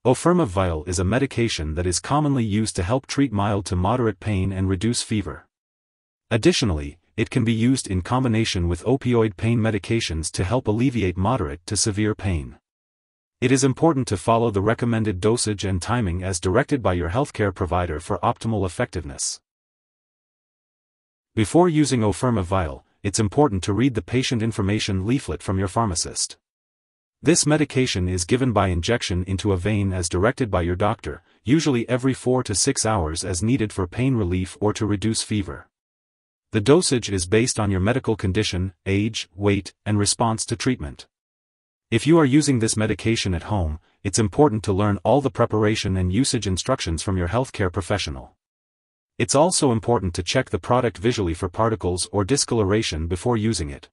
Ofirmev Vial is a medication that is commonly used to help treat mild to moderate pain and reduce fever. Additionally, it can be used in combination with opioid pain medications to help alleviate moderate to severe pain. It is important to follow the recommended dosage and timing as directed by your healthcare provider for optimal effectiveness. Before using Ofirmev Vial, it's important to read the patient information leaflet from your pharmacist. This medication is given by injection into a vein as directed by your doctor, usually every 4 to 6 hours as needed for pain relief or to reduce fever. The dosage is based on your medical condition, age, weight, and response to treatment. If you are using this medication at home, it's important to learn all the preparation and usage instructions from your healthcare professional. It's also important to check the product visually for particles or discoloration before using it.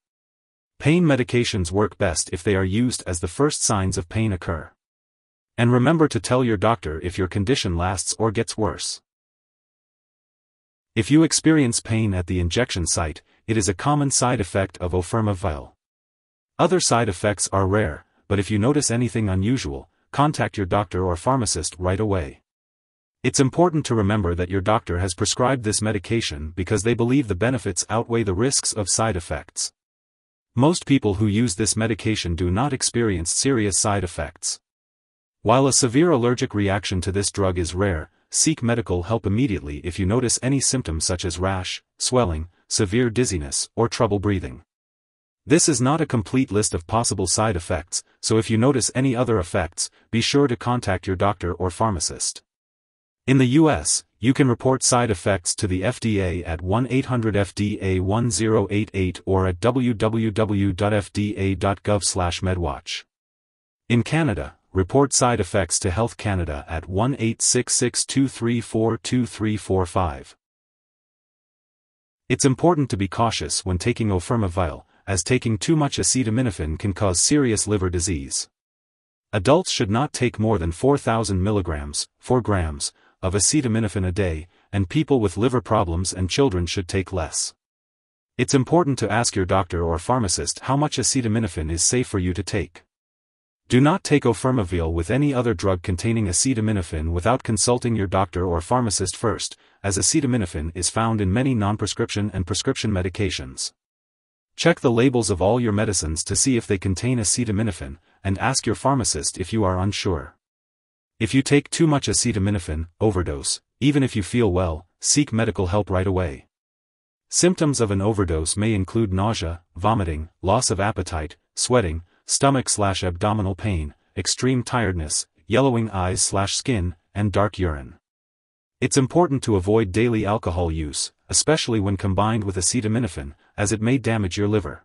Pain medications work best if they are used as the first signs of pain occur. And remember to tell your doctor if your condition lasts or gets worse. If you experience pain at the injection site, it is a common side effect of Ofirmev Vial. Other side effects are rare, but if you notice anything unusual, contact your doctor or pharmacist right away. It's important to remember that your doctor has prescribed this medication because they believe the benefits outweigh the risks of side effects. Most people who use this medication do not experience serious side effects. While a severe allergic reaction to this drug is rare, seek medical help immediately if you notice any symptoms such as rash, swelling, severe dizziness, or trouble breathing. This is not a complete list of possible side effects, so if you notice any other effects, be sure to contact your doctor or pharmacist. In the U.S., you can report side effects to the FDA at 1-800-FDA-1088 or at www.fda.gov/medwatch. In Canada, report side effects to Health Canada at 1-866-234-2345. It's important to be cautious when taking Ofirmev Vial, as taking too much acetaminophen can cause serious liver disease. Adults should not take more than 4,000 milligrams, 4 grams, of acetaminophen a day, and people with liver problems and children should take less. It's important to ask your doctor or pharmacist how much acetaminophen is safe for you to take. Do not take Ofirmev Vial with any other drug containing acetaminophen without consulting your doctor or pharmacist first, as acetaminophen is found in many non-prescription and prescription medications. Check the labels of all your medicines to see if they contain acetaminophen, and ask your pharmacist if you are unsure. If you take too much acetaminophen, overdose, even if you feel well, seek medical help right away. Symptoms of an overdose may include nausea, vomiting, loss of appetite, sweating, stomach/abdominal pain, extreme tiredness, yellowing eyes/skin, and dark urine. It's important to avoid daily alcohol use, especially when combined with acetaminophen, as it may damage your liver.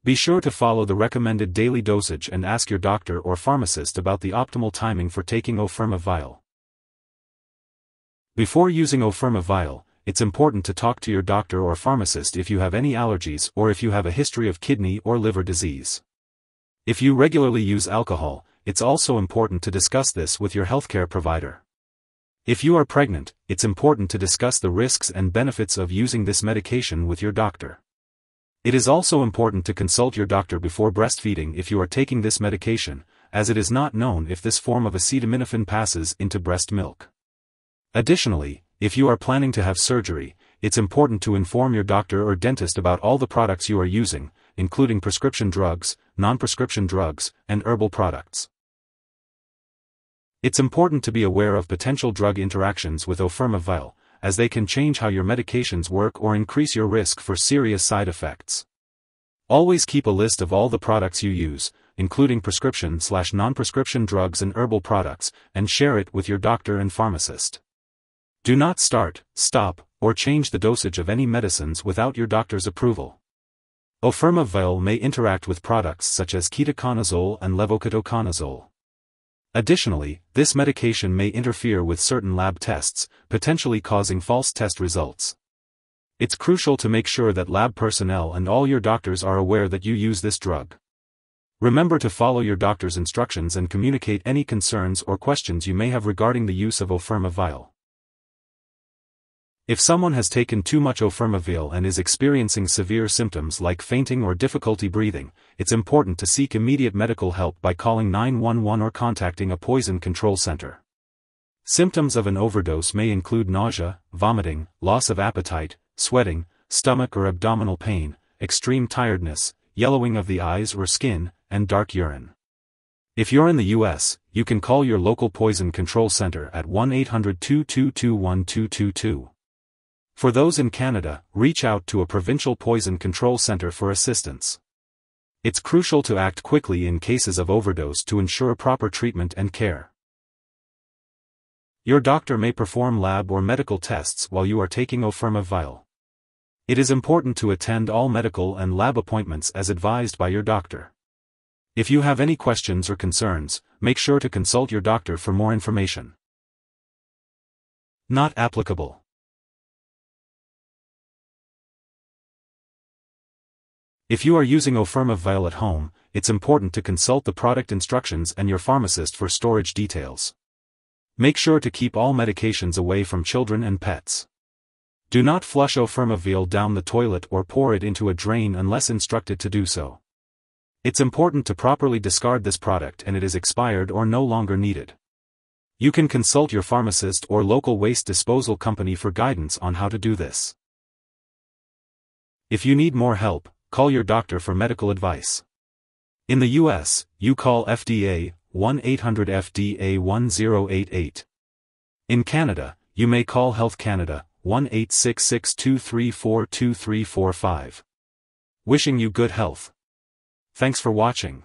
Be sure to follow the recommended daily dosage and ask your doctor or pharmacist about the optimal timing for taking Ofirmev Vial. Before using Ofirmev Vial, it's important to talk to your doctor or pharmacist if you have any allergies or if you have a history of kidney or liver disease. If you regularly use alcohol, it's also important to discuss this with your healthcare provider. If you are pregnant, it's important to discuss the risks and benefits of using this medication with your doctor. It is also important to consult your doctor before breastfeeding if you are taking this medication, as it is not known if this form of acetaminophen passes into breast milk. Additionally, if you are planning to have surgery, it's important to inform your doctor or dentist about all the products you are using, including prescription drugs, non-prescription drugs, and herbal products. It's important to be aware of potential drug interactions with Ofirmev Vial, as they can change how your medications work or increase your risk for serious side effects. Always keep a list of all the products you use, including prescription/non-prescription drugs and herbal products, and share it with your doctor and pharmacist. Do not start, stop, or change the dosage of any medicines without your doctor's approval. Ofirmev Vial may interact with products such as ketoconazole and levoketoconazole. Additionally, this medication may interfere with certain lab tests, potentially causing false test results. It's crucial to make sure that lab personnel and all your doctors are aware that you use this drug. Remember to follow your doctor's instructions and communicate any concerns or questions you may have regarding the use of Ofirmev Vial. If someone has taken too much Ofirmev Vial and is experiencing severe symptoms like fainting or difficulty breathing, it's important to seek immediate medical help by calling 911 or contacting a poison control center. Symptoms of an overdose may include nausea, vomiting, loss of appetite, sweating, stomach or abdominal pain, extreme tiredness, yellowing of the eyes or skin, and dark urine. If you're in the US, you can call your local poison control center at 1-800-222-1222. For those in Canada, reach out to a provincial poison control center for assistance. It's crucial to act quickly in cases of overdose to ensure proper treatment and care. Your doctor may perform lab or medical tests while you are taking Ofirmev Vial. It is important to attend all medical and lab appointments as advised by your doctor. If you have any questions or concerns, make sure to consult your doctor for more information. Not applicable. If you are using Ofirmev Vial at home, it's important to consult the product instructions and your pharmacist for storage details. Make sure to keep all medications away from children and pets. Do not flush Ofirmev Vial down the toilet or pour it into a drain unless instructed to do so. It's important to properly discard this product and it is expired or no longer needed. You can consult your pharmacist or local waste disposal company for guidance on how to do this. If you need more help, call your doctor for medical advice. In the US, you call FDA 1-800-FDA-1088. In Canada, you may call Health Canada 1-866-234-2345. Wishing you good health. Thanks for watching.